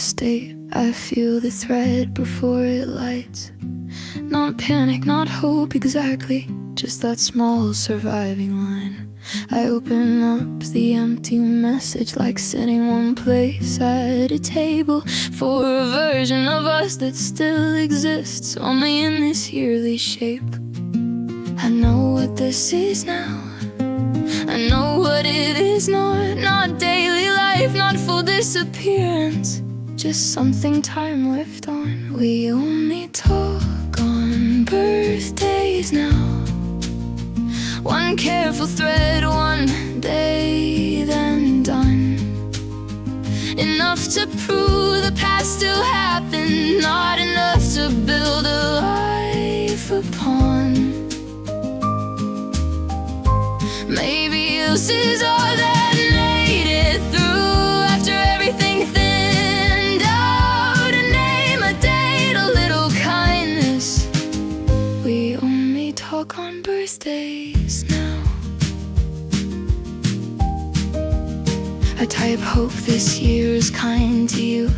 state. I feel the thread before it lights. Not panic, not hope exactly, just that small surviving line. I open up the empty message like sitting one place at a table for a version of us that still exists, only in this yearly shape. I know what this is now, I know what it is not. Not daily life, not full disappearance, just something time left on. We only talk on birthdays now. One careful thread, one day, then done. Enough to prove the past still happened, not enough to build a life upon. Maybe this is all that made it through after everything thinned out. A name, a date, a little kindness. We only talk on birthdays now. I type hope this year is kind to you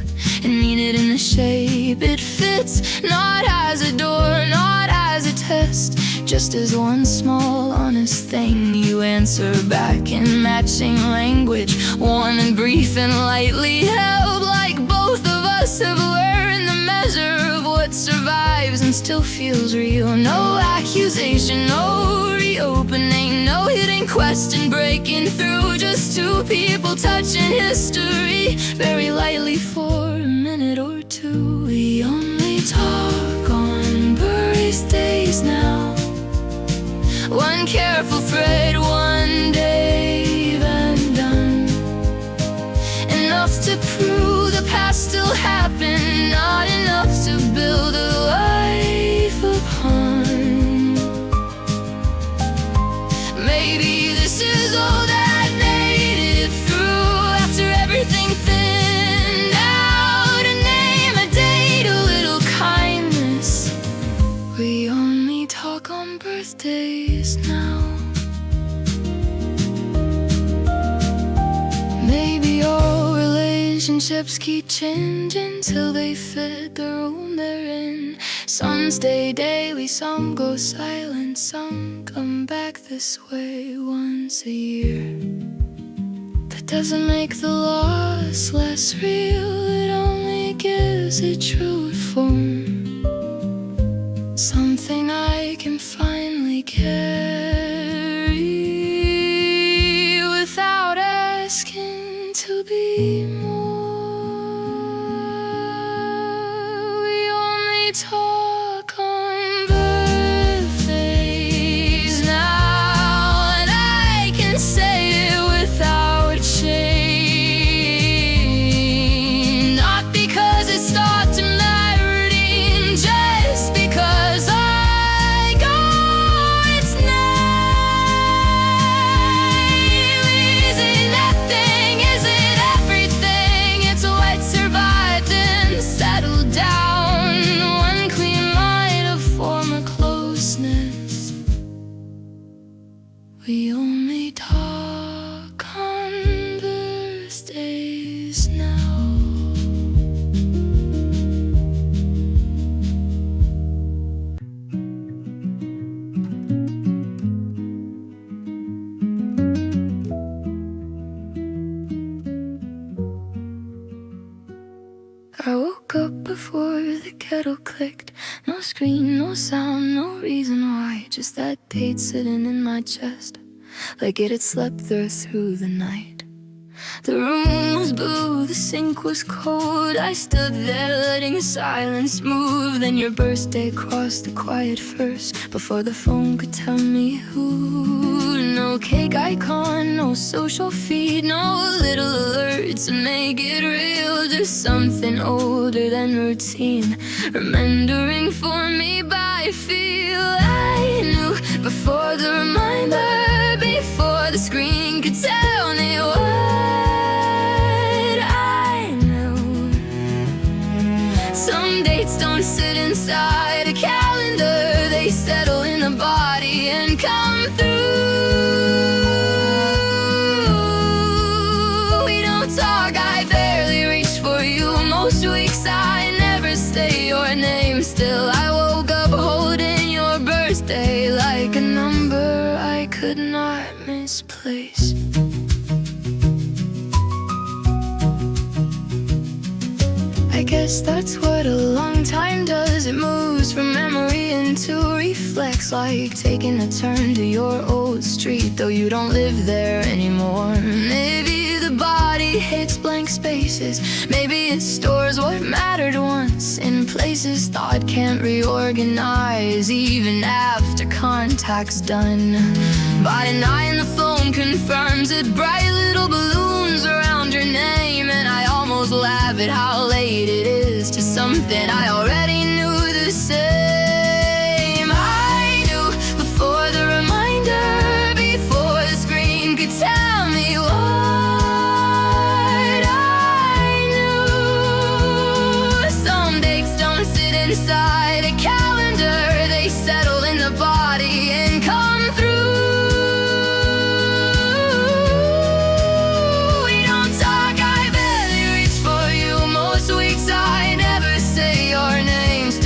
and mean it in the shape it fits, not as a door, not as a test, just as one small honest thing. You answer back in matching language, warm and brief and lightly held, like both of us have learned the measure of what survives and still feels real. No accusation, no reopening, no hidden question breaking through, just two people touching history very lightly for a minute or two. We only talk on birthdays now. One careful thread, one day, then done. Enough to prove the past still happened, not enough to build a life upon. Maybe this is all that made it through after everything thinned out. A name, a date, a little kindness. We only talk on birthdays now. Maybe all relationships keep changing till they fit the room they're in. Some stay daily, some go silent, some come back this way once a year. That doesn't make the loss less real, it only gives it truth form. Something I can finally carry without asking to be more. We only talk on birthdays now, and I can say it without shame. Not because it starts in my routine, just because I go its name. Is it nothing? Is it everything? It's what survived and settled down. One clean line of former closeness. We only talk on birthdays now. I woke up before the kettle clicked. No screen, no sound, no reason why. Just that date sitting in my chest, like it had slept there through the night. The room was blue, the sink was cold. I stood there letting silence move. Then your birthday crossed the quiet first, before the phone could tell me who. No cake icon, no social feed, no little alert to make it real. Just something older than routine, remembering for me by feel. I knew before the reminder, before the screen could tell me what I knew. Some dates don't sit inside a calendar, they settle in a body and come through. We don't talk, I barely reach for you. Most name. Still I woke up holding your birthday like a number I could not misplace. I guess that's what a long time does. It moves from memory into reflex, like taking a turn to your old street, though you don't live there anymore. Maybe the body hits blank spaces. Maybe it stores what mattered once in places thought can't reorganize, even after contact's done. By 9 the phone confirms it, bright little balloons around your name, and I almost laugh at how late it is to something I already knew the same. I knew before the reminder, before the screen could tell me what I knew. Some dates don't sit inside a calendar, they settle in the body and come through.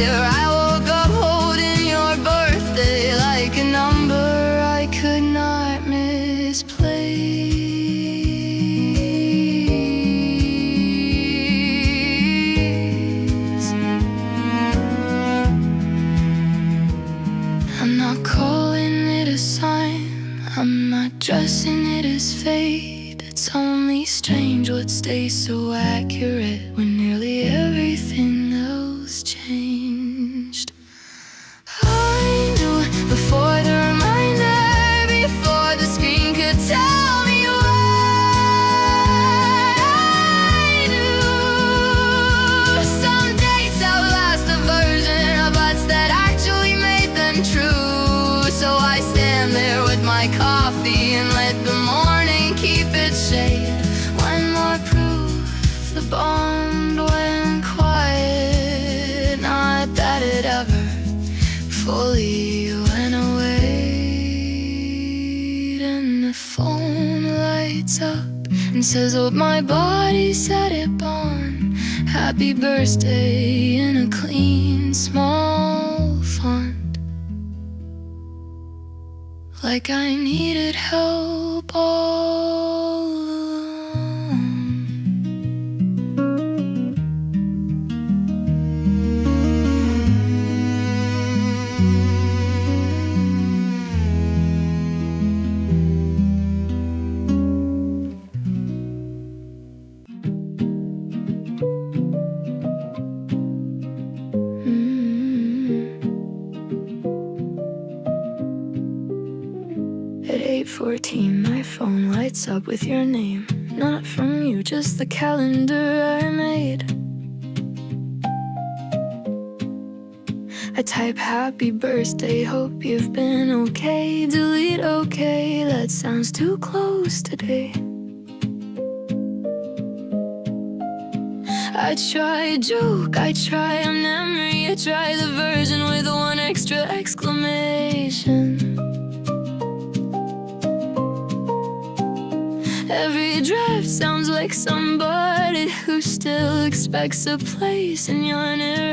I woke up holding your birthday like a number I could not misplace. I'm not calling it a sign, I'm not dressing it as fate. It's only strange what stays so accurate when nearly everything else changed. I knew before the reminder, before the screen could tell me what I knew. Some dates outlast the version of us that actually made them true. So I stand there with my coffee and let the morning keep its shade. One more proof the bond went quiet, not that it ever fully went away. And the phone lights up and says what my body set it on. Happy birthday in a clean small font, like I needed help all along. At 8:14, my phone lights up with your name. Not from you, just the calendar I made. I type happy birthday, hope you've been okay. Delete okay, that sounds too close today. I try a joke, I try a memory, I try the version with one extra exclamation. Every draft sounds like somebody who still expects a place in your narration.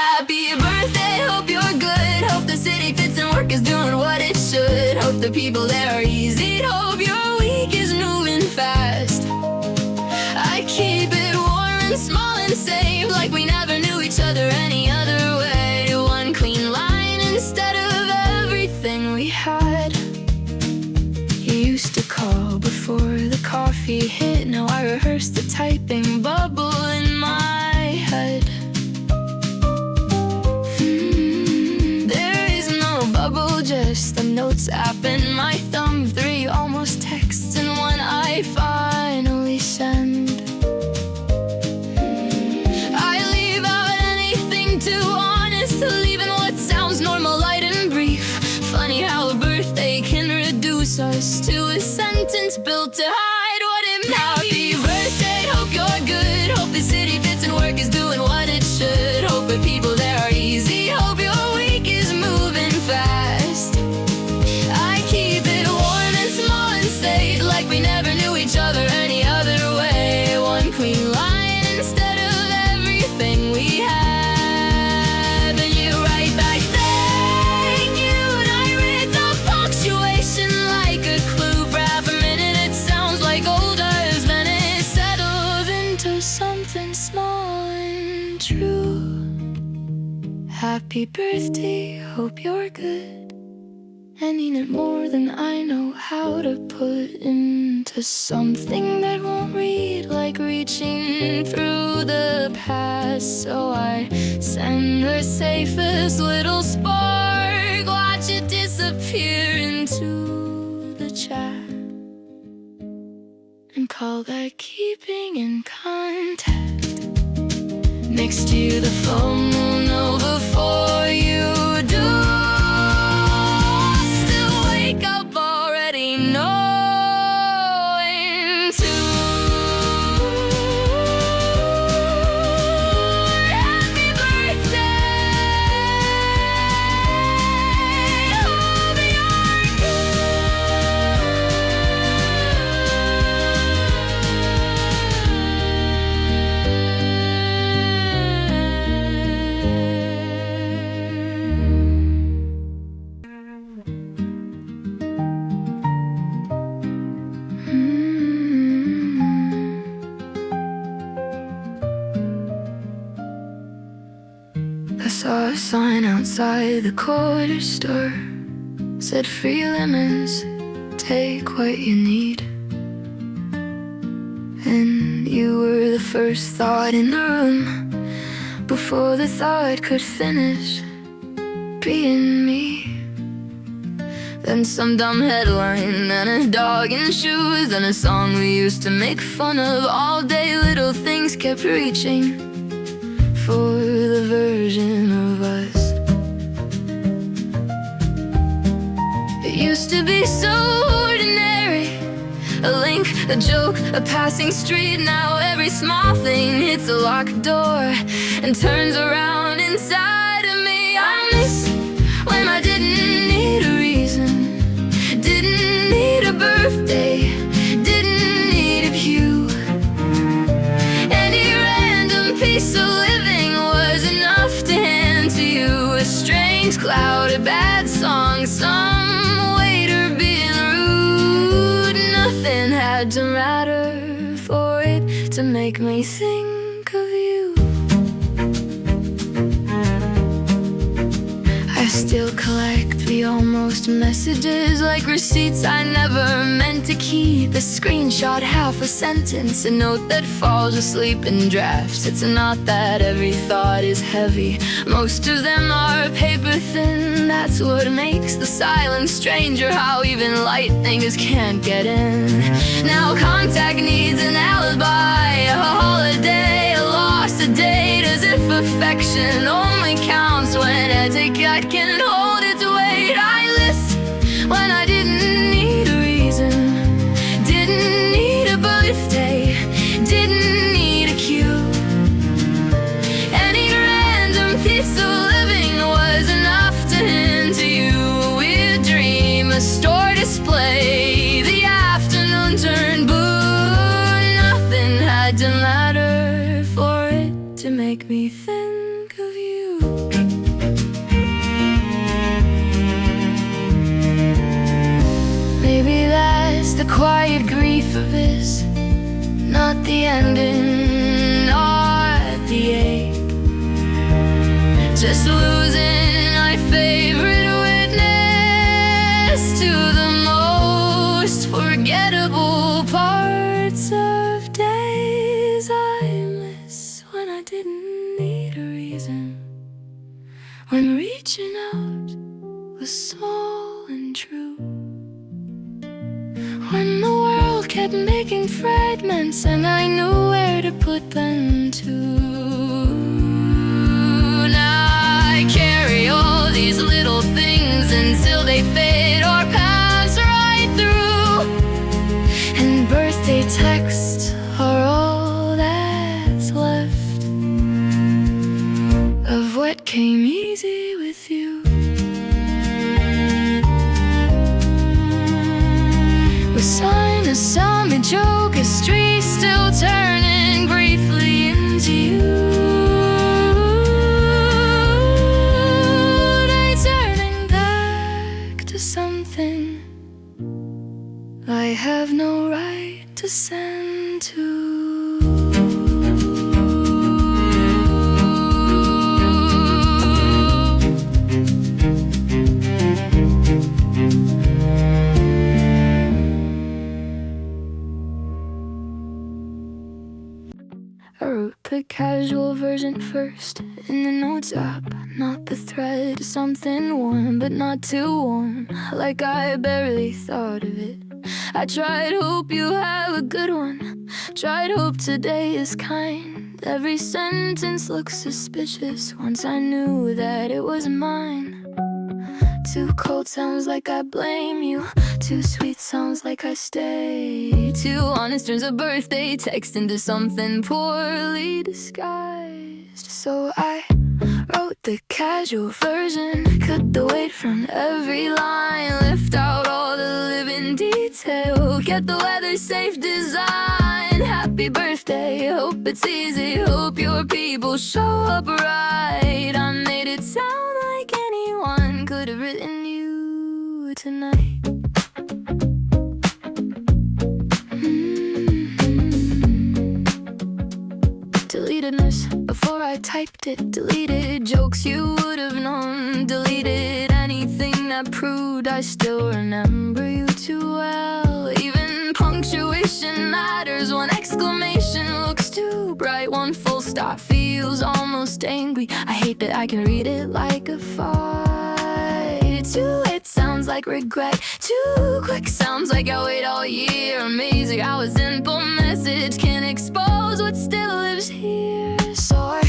Happy birthday, hope you're good. Hope the city fits and work is doing what it should. Hope the people there are easy. Hope your week is moving fast. I keep it warm and small and safe, like we never knew each other any other way. One clean line instead of everything we had. Used to call before the coffee hit. Now I rehearse the typing bubble in my head. There is no bubble, just the notes app and my thumb. 3 almost texts and one I finally send. I leave out anything too honest to leave in what sounds normal, light and brief. Funny how a birthday can reduce us to a sentence built to hide what it meant. Happy birthday, hope you're good. Hope the city fits and work is doing what it should. Hope the people there are easy. Hope your week is moving fast. I keep it warm and small and safe, like we never knew each other any other way. One clean line instead and small and true. Happy birthday, hope you're good. I need it more than I know how to put into something that won't read like reaching through the past. So I send the safest little spark, watch it disappear into the chat, and call that keeping in contact. Next to the phone will know before you do. Still wake up already knowing too. Happy birthday, hope you're I saw a sign outside the corner store, said free lemons, take what you need. And you were the first thought in the room, before the thought could finish being me. Then some dumb headline, and a dog in shoes, and a song we used to make fun of all day. Little things kept reaching for the version of us. It used to be so ordinary, a link, a joke, a passing street. Now every small thing hits a locked door and turns around inside of me. I miss when I didn't need a reason, didn't need a birthday, didn't need a cue. Any random piece of living was enough to hand to you. A strange cloud, a bad song, some waiter being rude. Nothing had to matter for it to make me think of you. I still collect the almost messages, like receipts I never meant to keep. A screenshot, half a sentence, a note that falls asleep in drafts. It's not that every thought is heavy, most of them are paper thin. That's what makes the silence stranger, how even light things can't get in. Now contact needs an alibi, a holiday, a lost a date, as if affection only counts when etiquette can hold its weight. I list when I didn't need a reason, didn't need a birthday, didn't need a cue. Any random piece of living was enough to hint to you. A weird dream, a store display, the afternoon turned blue. Nothing had to matter for it to make me think of you. Maybe that's the quiet grief of this, not the ending, not the ache. Just losing my favorite witness to the most forgettable parts of days I miss when I didn't need a reason, when reaching out was small and true, when the world kept making fragments and I knew where to put them to. Now I carry all these little things until they fade or pass right through, and birthday texts are all that's left of what came easy with you. A sign, a song, a joke, a street still turning briefly into you. They turning back to something I have no right to send to. casual version first. In the notes app, not the thread. Something warm, but not too warm. Like I barely thought of it. I tried, hope you have a good one. Tried, hope today is kind. Every sentence looks suspicious once I knew that it was mine. Too cold sounds like I blame you. Too sweet sounds like I stay. Too honest turns a birthday text into something poorly disguised. So I wrote the casual version, cut the weight from every line, lift out all the living detail, get the weather safe design. Happy birthday, hope it's easy, hope your people show up right. I made it sound like anyone could have written you tonight. Deletedness before I typed it. Deleted jokes you would have known. Deleted anything that proved I still remember you too well. Even punctuation matters. One exclamation looks too bright. One full stop feels almost angry. I hate that I can read it like a fight. Too late sounds like regret. Too quick sounds like I wait all year. Amazing how a simple message can expose what still lives here. So I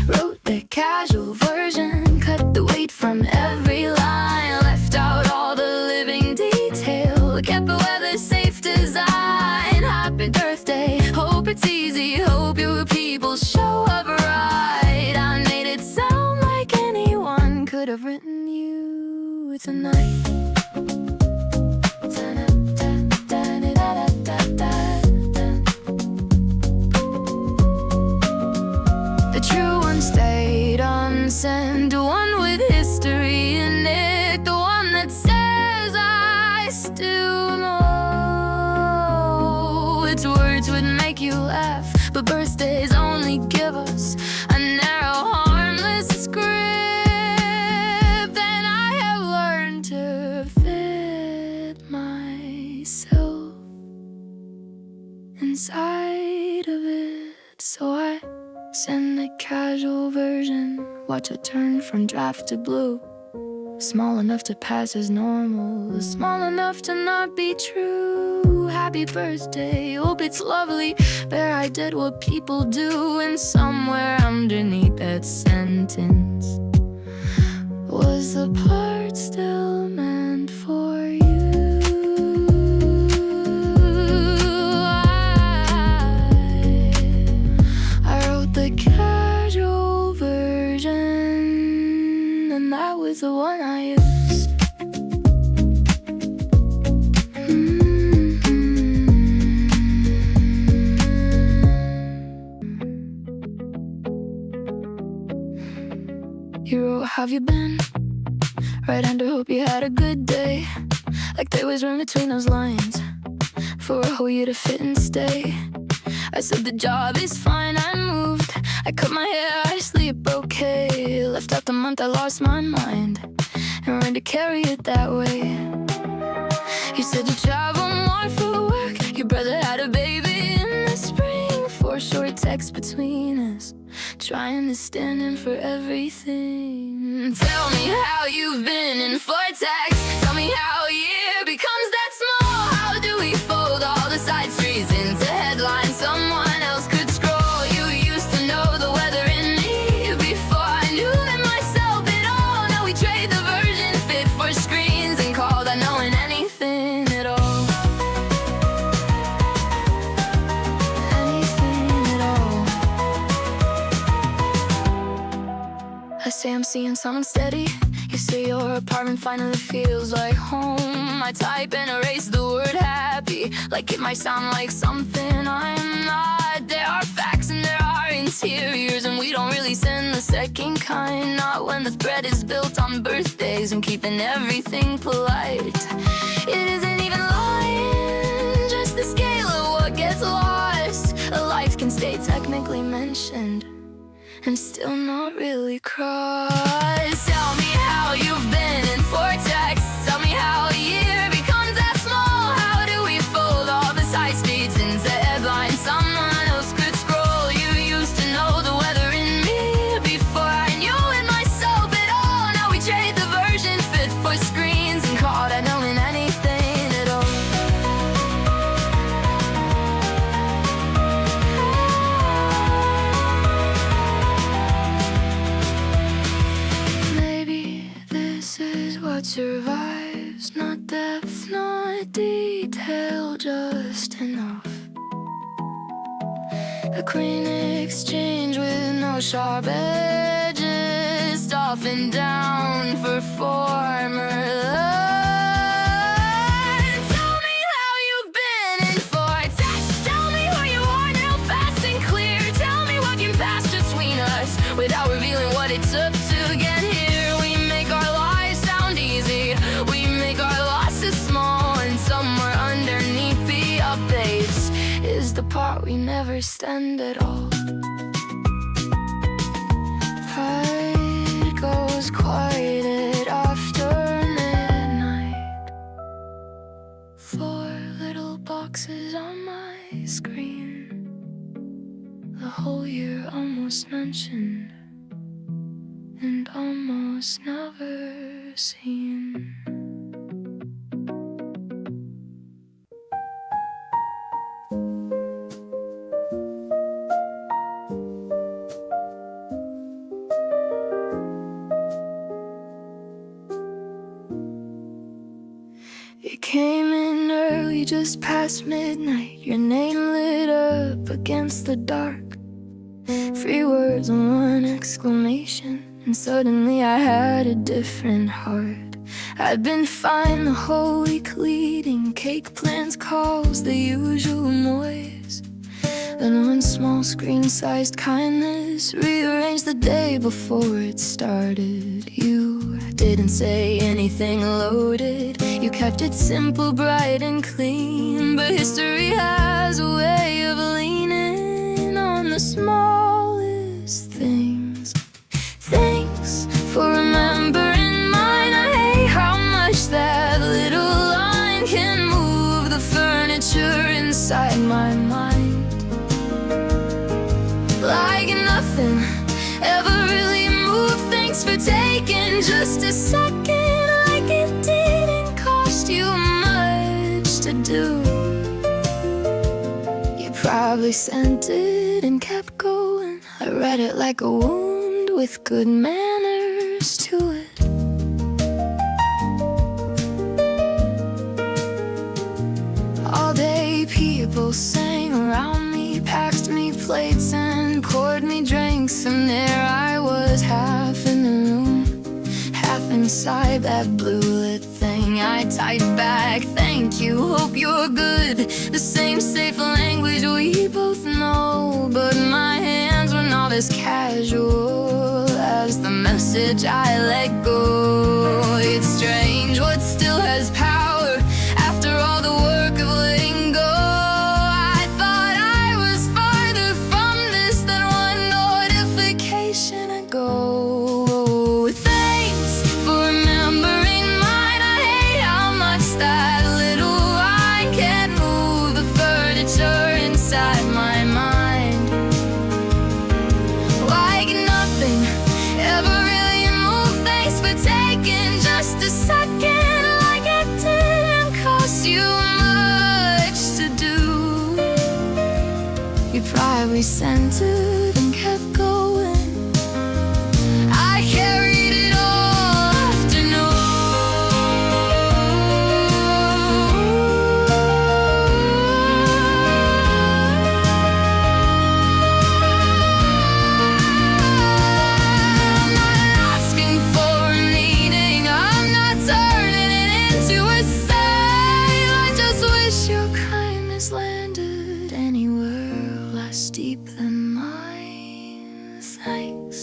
wrote the casual version, cut the weight from every line, left out all the living detail, kept the weather safe design. Happy birthday, hope it's easy, hope your people show up right. I made it sound like anyone could have written you tonight. Unsent, one with history in it, the one that says I still know. Its words would make you laugh, but birthdays only give us a narrow, harmless script. And I have learned to fit myself inside of it. So I send the casual version, watch it turn from draft to blue. Small enough to pass as normal, small enough to not be true. Happy birthday, hope it's lovely. There I did what people do, and somewhere underneath that sentence was the part still meant for you. That was the one I used. You wrote, have you been? Right under, hope you had a good day. Like there was room between those lines for a whole year to fit and stay. I said the job is fine, I moved. I cut my hair, I sleep okay. Left out the month I lost my mind, and learned to carry it that way. You said you travel more for work. Your brother had a baby in the spring. 4 short texts between us, trying to stand in for everything. Tell me how you've been in 4 texts. Tell me how a year becomes that small. How do we fold all the side streets into headlines someone else could scroll? You used to know the weather in me before I knew them myself at all. Now we trade the version fit for screens and call that knowing anything at all. Anything at all. I say I'm seeing something steady. You say your apartment finally feels like home. I type and erase the word happy, like it might sound like something I'm not. There are facts and there are interiors, and we don't really send the second kind. Not when the thread is built on birthdays and keeping everything polite. It isn't even lying, just the scale of what gets lost. A life can stay technically mentioned and still not really cross. Tell me how you've been in 4 texts. Tell me how a year becomes that small. How do we fold all the side streets into headlines someone else could scroll? You used to know the a detail just enough. A clean exchange with no sharp edges, softened down for former love. Tell me how you've been in for test. Tell me who you are now, fast and clear. Tell me what came past between us without revealing what it took to get here. We make our lives sound easy, we make our losses small, and somewhere underneath the updates is the part we never stand at all. Pride goes quiet after midnight. 4 little boxes on my screen, the whole year almost mentioned and almost never seen. You came in early, just past midnight. Your name lit up against the dark. 3 words and 1 exclamation, and suddenly I had a different heart. I'd been fine the whole week leading, cake plans, calls, the usual noise. Then one small screen-sized kindness rearranged the day before it started. You didn't say anything loaded, you kept it simple, bright and clean. But history has a way of leaning on the smallest things. Thanks for remembering mine. I hate how much that little line can move the furniture inside my mind. Like nothing ever really moved. Thanks for taking just a second, like it didn't cost you much to do. You probably sent it and kept going. I read it like a wound with good manners to it. All day people sang around me, passed me plates and poured me drinks, and there I was, half in the room, half inside that blue lit thing. I typed back, thank you, hope you're good. The same safe language we both know, but my hands were not as casual as the message I let go. It's strange what still has power after all the work of letting go. I thought I was farther from this than one notification ago. Thanks for remembering mine. I hate how much that little line can move the furniture inside my mind. Like nothing ever really moved. Thanks for taking just a second, like it didn't cost you much to do. You probably sent it and kept going. I carried it all afternoon. I'm not asking for a meeting, I'm not turning it into a sale. I just wish your kindness landed anywhere less deep than mine. Thanks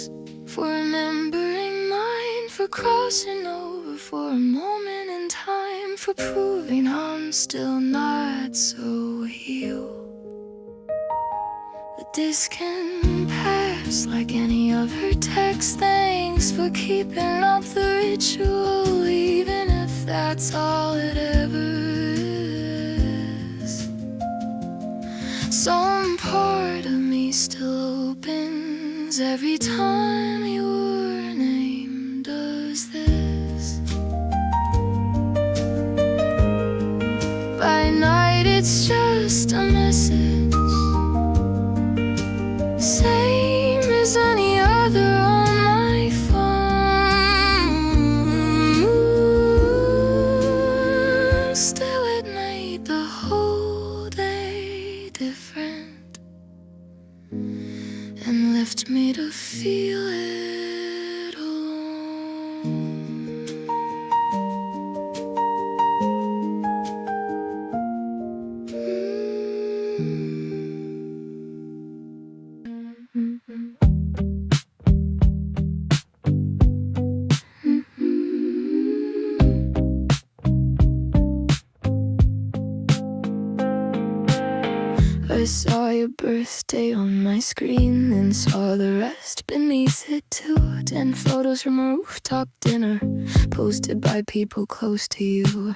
for remembering mine, for crossing over for a moment in time, for proving I'm still not so healed. But this can pass like any other text. Thanks for keeping up the ritual, even if that's all it ever is. Some part of me still opens every time your name does this. By night it's just a message, same as any other on my phone. Still at night left me to feel it alone. I saw your birthday on my screen, then saw the rest beneath it too. 10 photos from a rooftop dinner, posted by people close to you.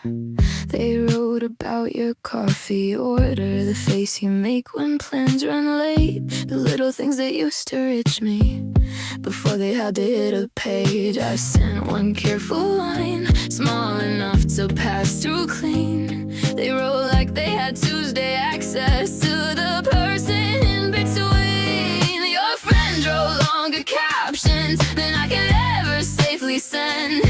They wrote about your coffee order, the face you make when plans run late, the little things that used to reach me before they had to hit a page. I sent one careful line, small enough to pass through clean. They wrote like they had Tuesday access to the person in between. Your friend wrote longer captions than I could ever safely send.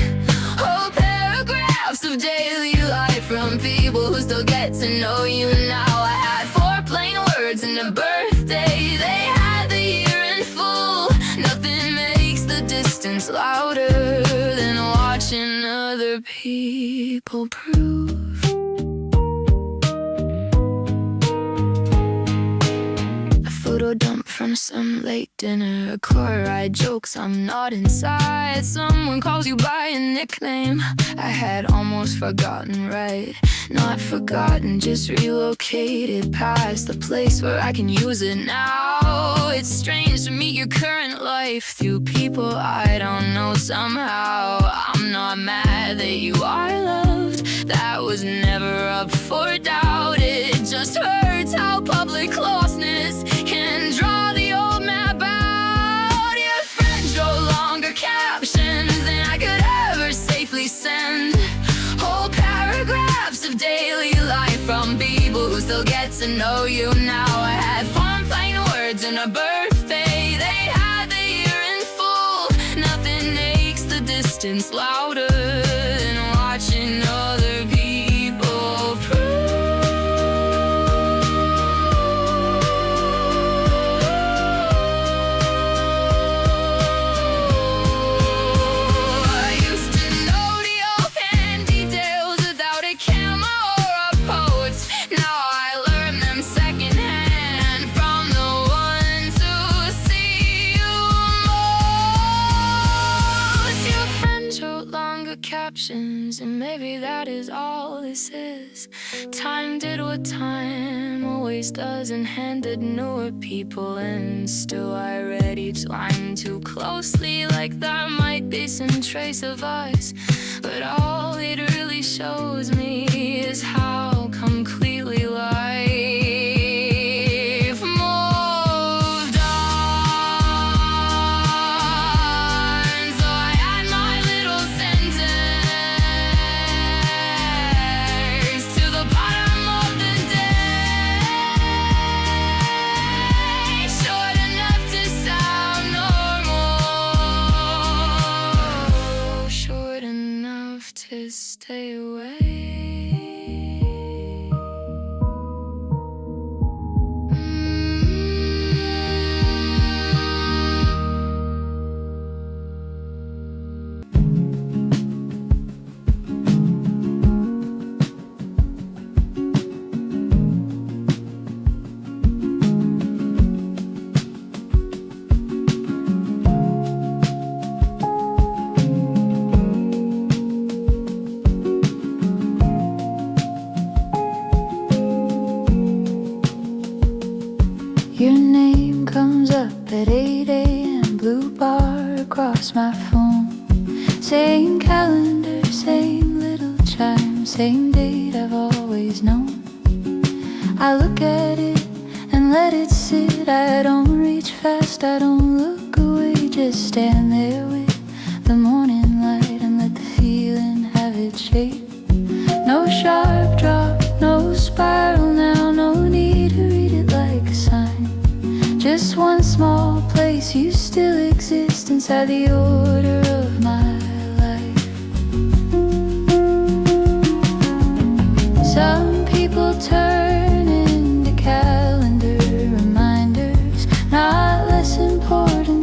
Whole paragraphs of daily life from people who still get to know you now. I had 4 plain words and a birthday. They had the year in full. Nothing makes the distance louder than watching other people prove. Photo dump from some late dinner, a chloride jokes I'm not inside. Someone calls you by a nickname I had almost forgotten, right? Not forgotten, just relocated past the place where I can use it now. It's strange to meet your current life through people I don't know somehow. I'm not mad that you are loved, that was never up for doubt. It just hurts how public closeness can draw the old map out. Your friends wrote longer captions than I could ever safely send. Whole paragraphs of daily life from people who still get to know you now. I had 4 plain words and a birthday. They had the year in full. Nothing makes the distance louder than watching other people prove. Captions, and maybe that is all this is. Time did what time always does and handed newer people in. Still I read each line too closely, like there might be some trace of us. But all it really shows me is how completely life moved on. So I add my little sentence to the bottom of the day, short enough to sound normal, short enough to stay away. Your name comes up at 8 a.m. Blue bar across my phone. Same calendar, same little chime, same date I've always known. I look at it and let it sit. I don't reach fast, I don't look away. Just stand there with the morning light and let the feeling have its shape. No sharp drop, no spiral now, no need to read it like a sign. Just one small place, you still exist inside the order of my life. Some people turn into calendar reminders, not less important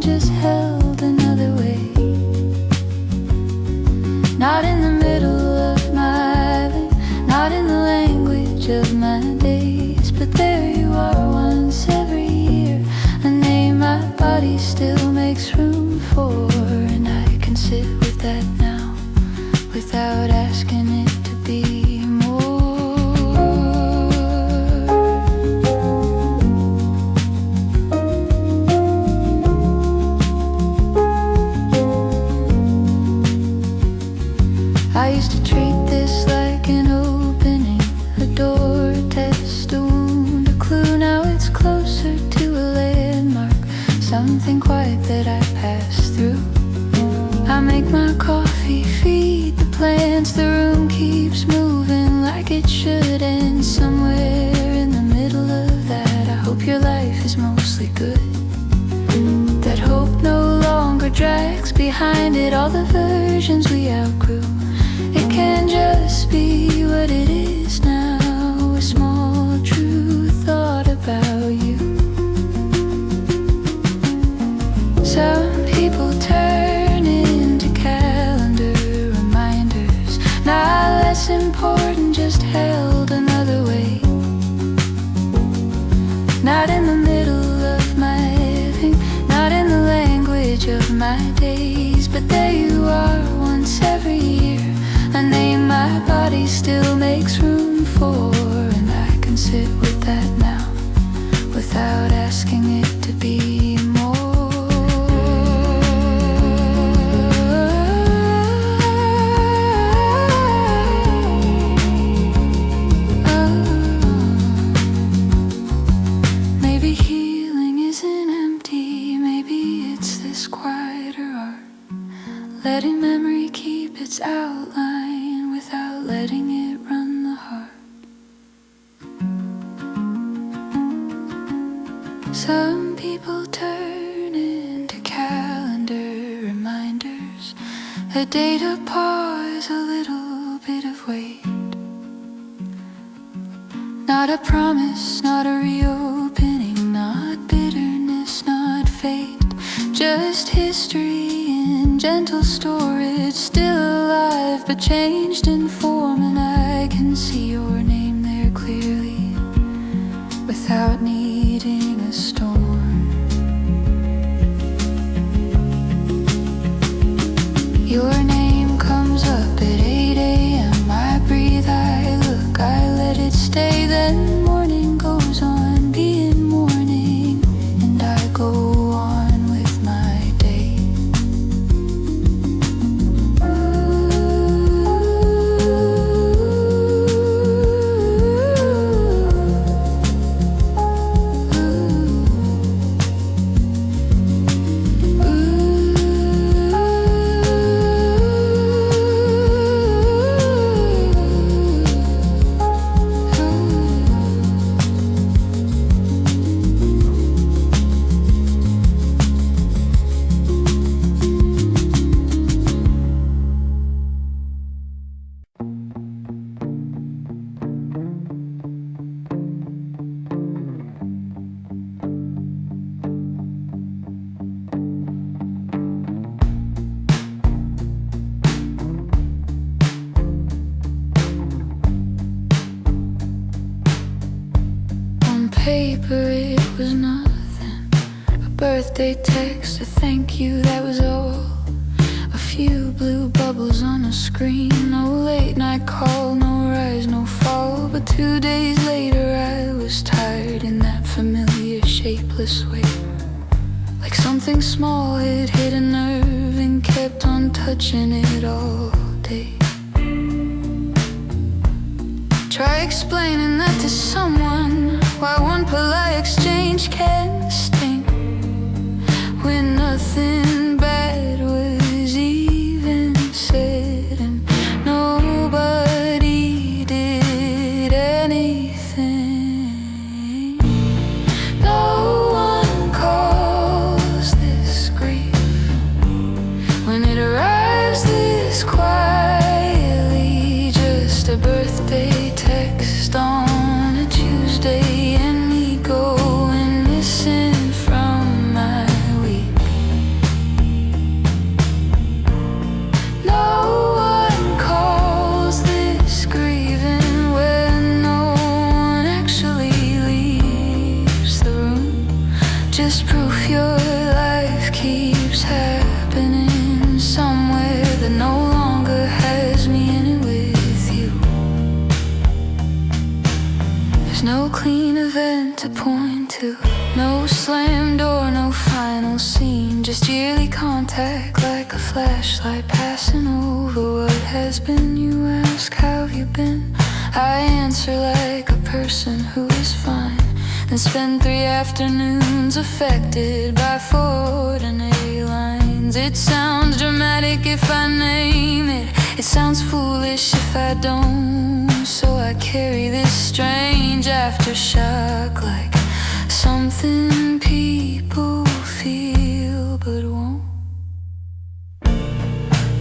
makes room for, and I can sit with that now without asking it to be more. I used to treat this like an opening, a door, a test, a wound, a clue. Now it's closer to a landmark, something quiet that I pass through. I make my coffee, feed the plants, the room keeps moving like it should. And somewhere in the middle of that, I hope your life is mostly good. That hope no longer drags behind it all the versions we outgrew. It can just be what it is now, a small true thought about you. Some people turn into calendar reminders, not less important, just held another way. Not in the middle of my living, not in the language of my days, but there you are once every year, a name my body still makes room for, and I can sit with that now without asking it to be more. Maybe healing isn't empty, maybe it's this quieter art, letting memory keep its outline without letting it run the heart. Some people turn into calendar reminders, a day to pause, a little bit of weight. Not a promise, not a reopening, not bitterness, not fate, just history in gentle storage, still alive but changed in form. And I can see your name there clearly without needing a storm. Your name comes up at 8 a.m. I breathe, I look, I let it stay. Then morning goes on being morning, and I go on with my day. Paper it was nothing, a birthday text, a thank you, that was all. A few blue bubbles on a screen, no late night call, no rise, no fall. But 2 days later I was tired in that familiar shapeless way, like something small had hit a nerve and kept on touching it all day. Try explaining that to someone, why one polite exchange can sting when nothing bad was even said, and nobody did anything. No one calls this grief when it arrives this quietly, just a birthday text on a Tuesday, and me going missing from my week. No one calls this grieving when no one actually leaves the room, just proof your life keeps to point to. No slam door, no final scene, just yearly contact like a flashlight passing over what has been. You ask, how have you been? I answer like a person who is fine, then spend 3 afternoons affected by 4 ordinary lines. It sounds dramatic if I name it, it sounds foolish if I don't. So I carry this strange aftershock, like something people feel but won't.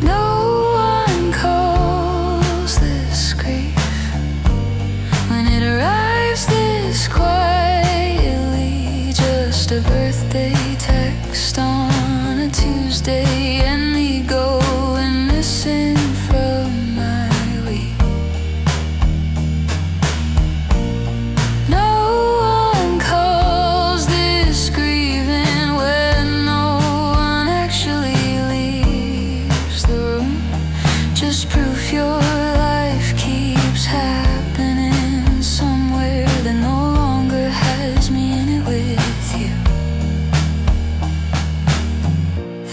No one calls this grief when it arrives this quietly. Just a birthday text on a Tuesday, and me going missing from my week. No one calls this grieving when no one actually leaves the room. Just proof your life keeps happening somewhere that no longer has me in it with you.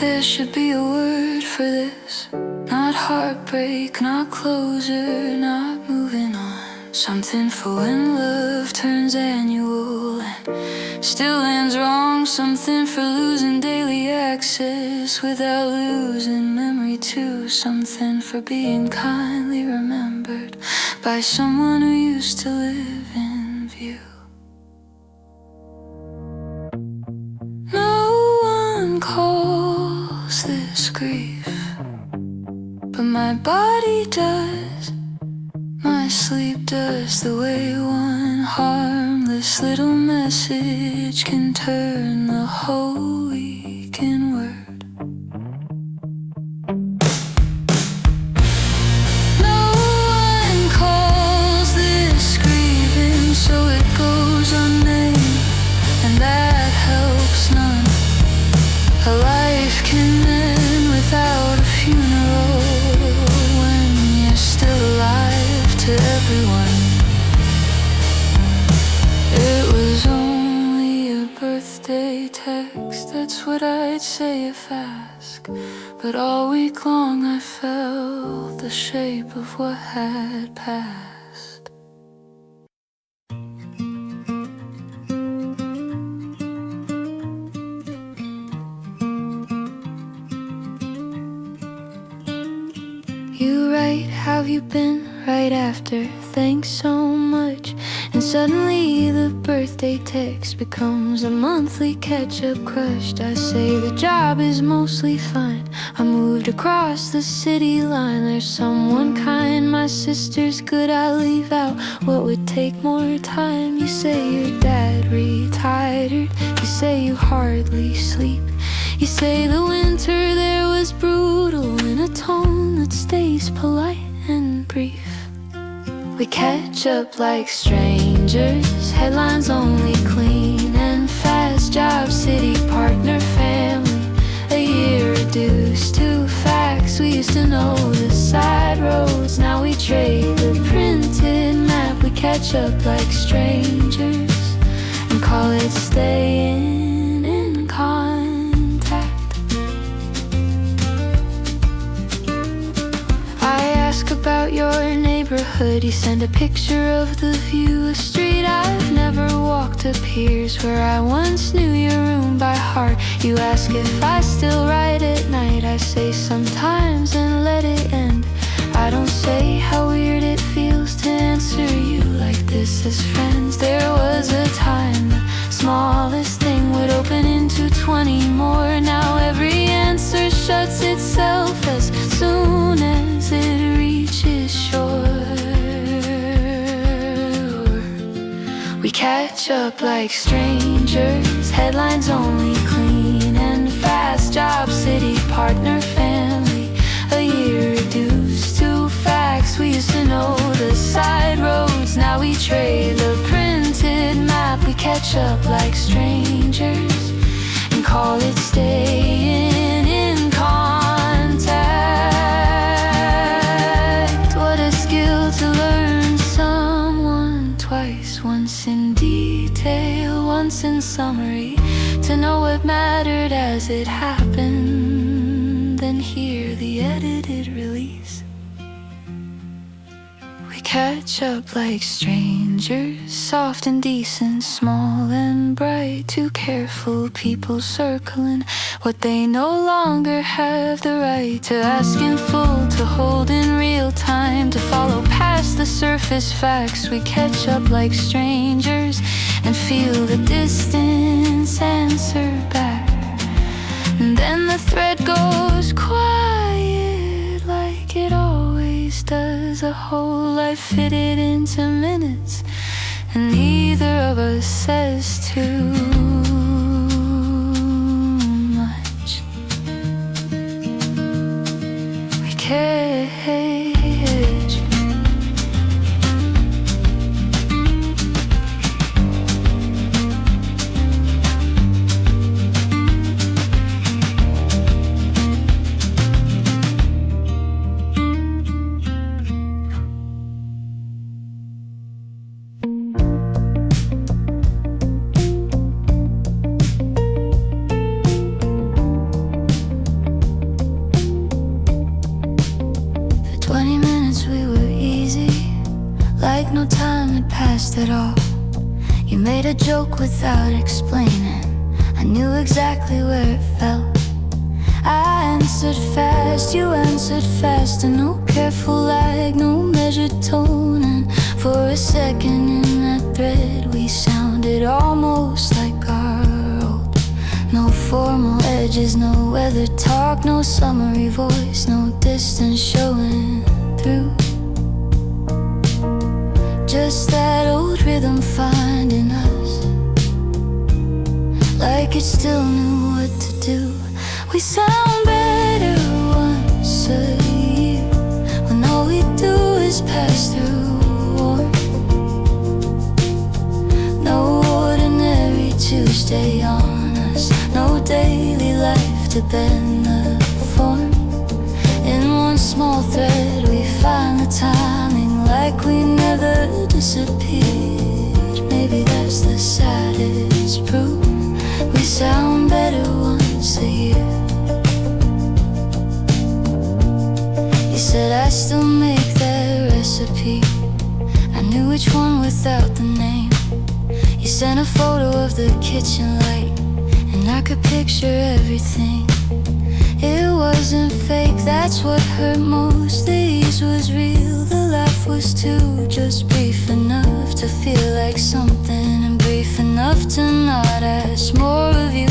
There should be a word for this. Not heartbreak, not closure, not moving on. Something for when love turns annual and still ends wrong. Something for losing daily access without losing memory too. Something for being kindly remembered by someone who used to live in view. No one calls this grief, but my body does. My sleep does, the way one harmless little message can turn the whole week inward. No one calls this grieving, so it goes unnamed, and that helps none. A life can end without a funeral when you're still alive to everyone. It was only a birthday text, that's what I'd say if asked. But all week long I felt the shape of what had passed. You write, how have you been? Right after, thanks so much. And suddenly the birthday text becomes a monthly catch-up crushed. I say the job is mostly fine, I moved across the city line. There's someone kind, my sister's good, I leave out what would take more time. You say your dad retired, you say you hardly sleep. You say the winter there was brutal in a tone that stays polite and brief. We catch up like strangers, headlines only clean and fast. Job, city, partner, family, a year reduced to facts. We used to know the side roads, now we trade the printed map. We catch up like strangers and call it staying in contact. I ask about your neighborhood, you send a picture of the view. A street I've never walked appears where I once knew your room by heart. You ask if I still write at night, I say sometimes and let it end. I don't say how weird it feels to answer you like this as friends. There was a time the smallest thing would open into 20 more. Now every answer shuts itself as soon as it reaches shore. We catch up like strangers, headlines only clean and fast. Job, city, partner, family, a year reduced to facts. We used to know the side roads, now we trade the printed map. We catch up like strangers and call it staying in contact. What a skill to learn someone twice, once in detail it happen, then hear the edited release. We catch up like strangers, soft and decent, small and bright. Two careful people circling what they no longer have the right to ask in full, to hold in real time, to follow past the surface facts. We catch up like strangers and feel the distance answer back. And then the thread goes quiet like it always does. A whole life fitted into minutes, and neither of us says too much. We catch. Like no time had passed at all. You made a joke without explaining. I knew exactly where it felt. I answered fast, you answered fast, and no careful lag, no measured tone. And for a second in that thread we sounded almost like our old. No formal edges, no weather talk, no summary voice, no distance showing through. Just that old rhythm finding us, like it still knew what to do. We sound better once a year, when all we do is pass through war. No ordinary Tuesday on us, no daily life to bend the form. In one small thread we find the timing, like we never disappeared. Maybe that's the saddest proof. We sound better once a year. You said I still make that recipe. I knew which one without the name. You sent a photo of the kitchen light, and I could picture everything. It wasn't fake, that's what hurt most. The ease was real, the laugh was too. Just brief enough to feel like something, and brief enough to not ask more of you.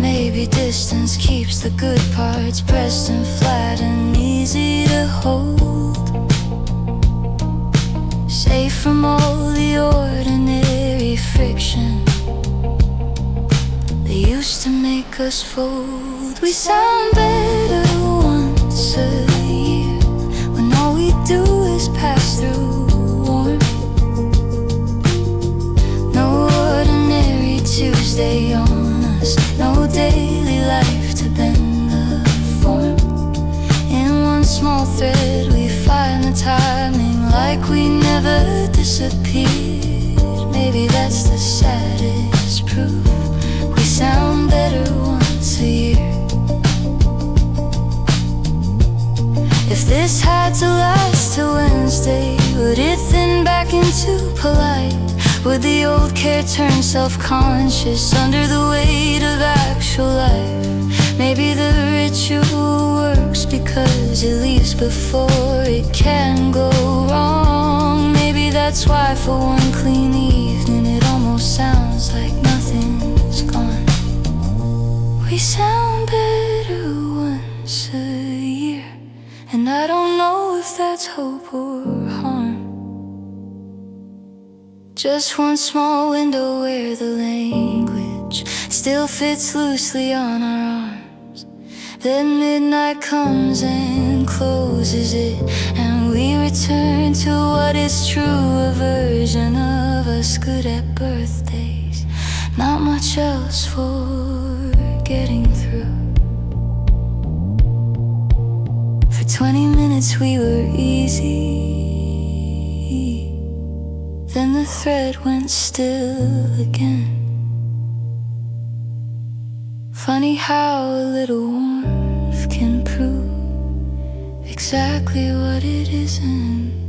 Maybe distance keeps the good parts pressed and flat and easy to hold, safe from all the ordinary friction that used to make us fold. We sound better once a year, when all we do is pass through warm. No ordinary Tuesday on us, no daily life to bend the form. In one small thread we find the timing, like we never disappeared. Maybe that's the saddest proof. We sound better once a year. If this had to last till Wednesday, would it thin back into polite? Would the old care turn self-conscious under the weight of actual life? Maybe the ritual works because it leaves before it can go wrong. Maybe that's why for one clean evening it almost sounds like nothing's gone. We sound better once a year, and I don't know if that's hope or harm. Just one small window where the language still fits loosely on our arms. Then midnight comes and closes it, and we return to what is true, a version of us good at birthdays. Not much else for getting through. For 20 minutes we were easy, then the thread went still again. Funny how a little warmth can prove exactly what it isn't.